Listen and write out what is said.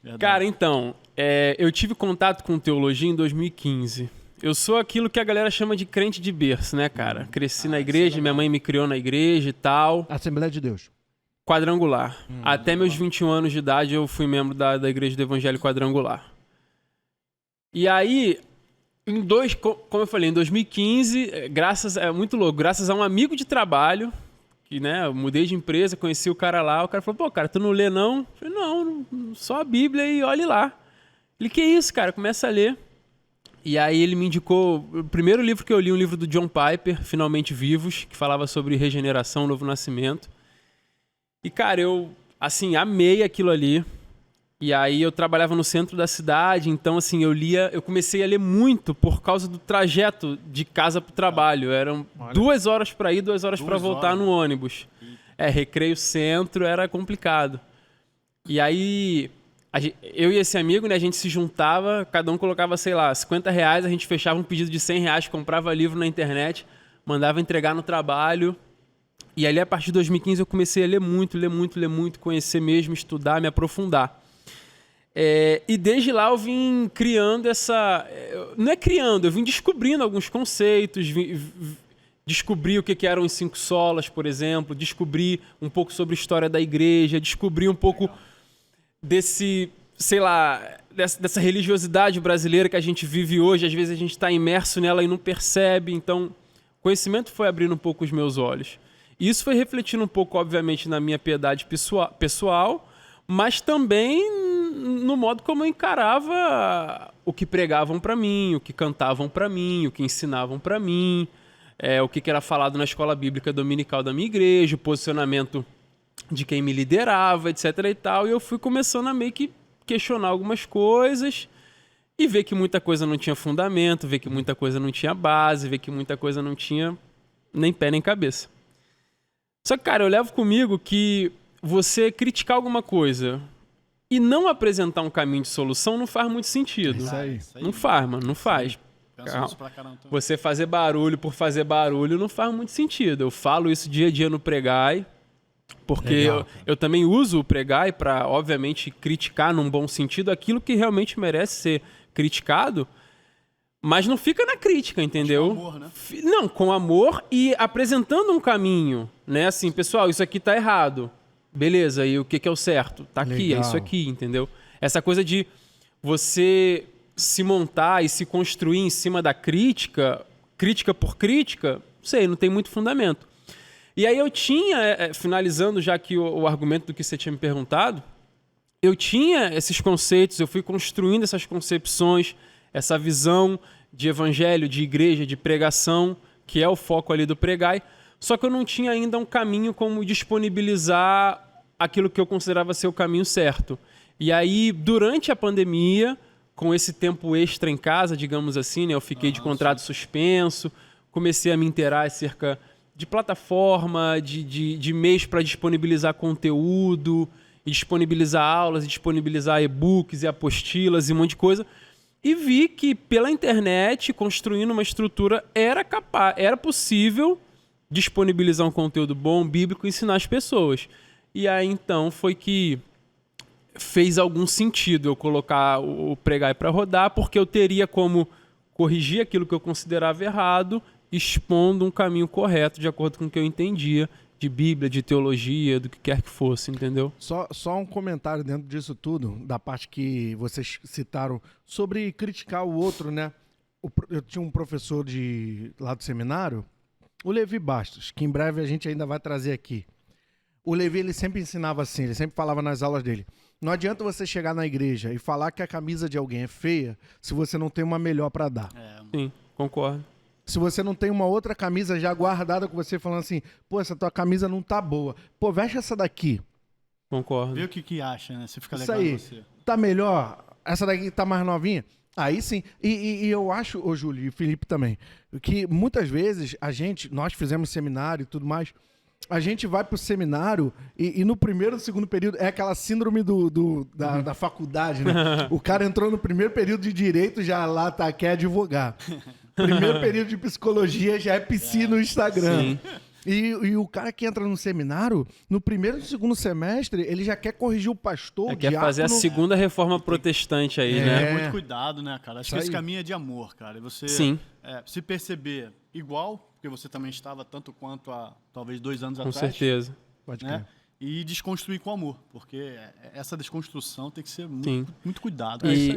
Verdade. Cara, então, eu tive contato com teologia em 2015. Eu sou aquilo que a galera chama de crente de berço, né, cara? Cresci na igreja, minha mãe me criou na igreja e tal. Assembleia de Deus. Quadrangular. Até meus 21 anos de idade eu fui membro da Igreja do Evangelho Quadrangular. E aí, como eu falei, em 2015, é muito louco, graças a um amigo de trabalho, que, né, eu mudei de empresa, conheci o cara lá, o cara falou, pô, cara, tu não lê não? Eu falei, não, só a Bíblia e olhe lá. Ele, que isso, cara? Começa a ler. E aí ele me indicou, o primeiro livro que eu li, um livro do John Piper, Finalmente Vivos, que falava sobre regeneração, novo nascimento. E, cara, eu, assim, amei aquilo ali. E aí eu trabalhava no centro da cidade, então, assim, eu comecei a ler muito por causa do trajeto de casa pro trabalho. Eram 2 horas para ir, 2 horas para voltar no ônibus. Recreio centro, era complicado. E aí, eu e esse amigo, né, a gente se juntava, cada um colocava, sei lá, R$50, a gente fechava um pedido de R$100, comprava livro na internet, mandava entregar no trabalho. E ali, a partir de 2015, eu comecei a ler muito, conhecer mesmo, estudar, me aprofundar. E desde lá eu vim criando não é criando, eu vim descobrindo alguns conceitos, descobri o que eram os 5 solas, por exemplo, descobri um pouco sobre a história da igreja, descobri um pouco dessa religiosidade brasileira que a gente vive hoje. Às vezes a gente está imerso nela e não percebe. Então, o conhecimento foi abrindo um pouco os meus olhos. E isso foi refletindo um pouco, obviamente, na minha piedade pessoal, mas também no modo como eu encarava o que pregavam para mim, o que cantavam para mim, o que ensinavam para mim, o que era falado na escola bíblica dominical da minha igreja, o posicionamento de quem me liderava, etc. e tal. E eu fui começando a meio que questionar algumas coisas e ver que muita coisa não tinha fundamento, ver que muita coisa não tinha base, ver que muita coisa não tinha nem pé nem cabeça. Só que, cara, eu levo comigo que você criticar alguma coisa e não apresentar um caminho de solução não faz muito sentido. Isso aí. Não faz, mano, não faz. Você fazer barulho por fazer barulho não faz muito sentido. Eu falo isso dia a dia no Pregai, porque eu também uso o Pregai para, obviamente, criticar num bom sentido aquilo que realmente merece ser criticado, mas não fica na crítica, entendeu? Com amor, né? Não, com amor e apresentando um caminho, né? Assim, pessoal, isso aqui tá errado. Beleza, e o que é o certo? Tá aqui, Legal. é isso aqui, entendeu? Essa coisa de você se montar e se construir em cima da crítica por crítica, não tem muito fundamento. E aí eu tinha, finalizando já aqui o argumento do que você tinha me perguntado, eu tinha esses conceitos, eu fui construindo essas concepções, essa visão de evangelho, de igreja, de pregação, que é o foco ali do Pregai, só que eu não tinha ainda um caminho como disponibilizar aquilo que eu considerava ser o caminho certo. E aí, durante a pandemia, com esse tempo extra em casa, digamos assim, né, eu fiquei de contrato suspenso, comecei a me inteirar acerca de plataforma, de meios para disponibilizar conteúdo, e disponibilizar aulas, e disponibilizar e-books e apostilas e um monte de coisa. E vi que pela internet, construindo uma estrutura, era possível disponibilizar um conteúdo bom, bíblico, e ensinar as pessoas. E aí, então, foi que fez algum sentido eu colocar o Pregai para rodar, porque eu teria como corrigir aquilo que eu considerava errado, expondo um caminho correto, de acordo com o que eu entendia de Bíblia, de teologia, do que quer que fosse, entendeu? Só um comentário dentro disso tudo, da parte que vocês citaram, sobre criticar o outro, né? Eu tinha um professor lá do seminário, o Levi Bastos, que em breve a gente ainda vai trazer aqui. O Levi, ele sempre ensinava assim, ele sempre falava nas aulas dele, não adianta você chegar na igreja e falar que a camisa de alguém é feia se você não tem uma melhor para dar. Sim, concordo. Se você não tem uma outra camisa já guardada com você, falando assim, pô, essa tua camisa não tá boa. Pô, veste essa daqui. Concordo. Vê o que acha, né? Se fica Isso legal aí, em você. tá melhor? Essa daqui tá mais novinha? Aí sim. E eu acho, ô Júlio e Felipe também, que muitas vezes nós fizemos seminário e tudo mais, a gente vai pro seminário e no primeiro e segundo período é aquela síndrome da faculdade, né? O cara entrou no primeiro período de direito, já lá quer advogar. Primeiro período de psicologia já é PC no Instagram. Sim. E o cara que entra no seminário, no primeiro e segundo semestre, ele já quer corrigir o pastor, o Quer fazer a segunda reforma protestante aí, né? Muito cuidado, né, cara? Acho que esse caminho é de amor, cara. E você se perceber igual, porque você também estava tanto quanto há talvez 2 anos atrás. Com certeza. Pode Né? crer. E desconstruir com amor, porque essa desconstrução tem que ser muito cuidado. E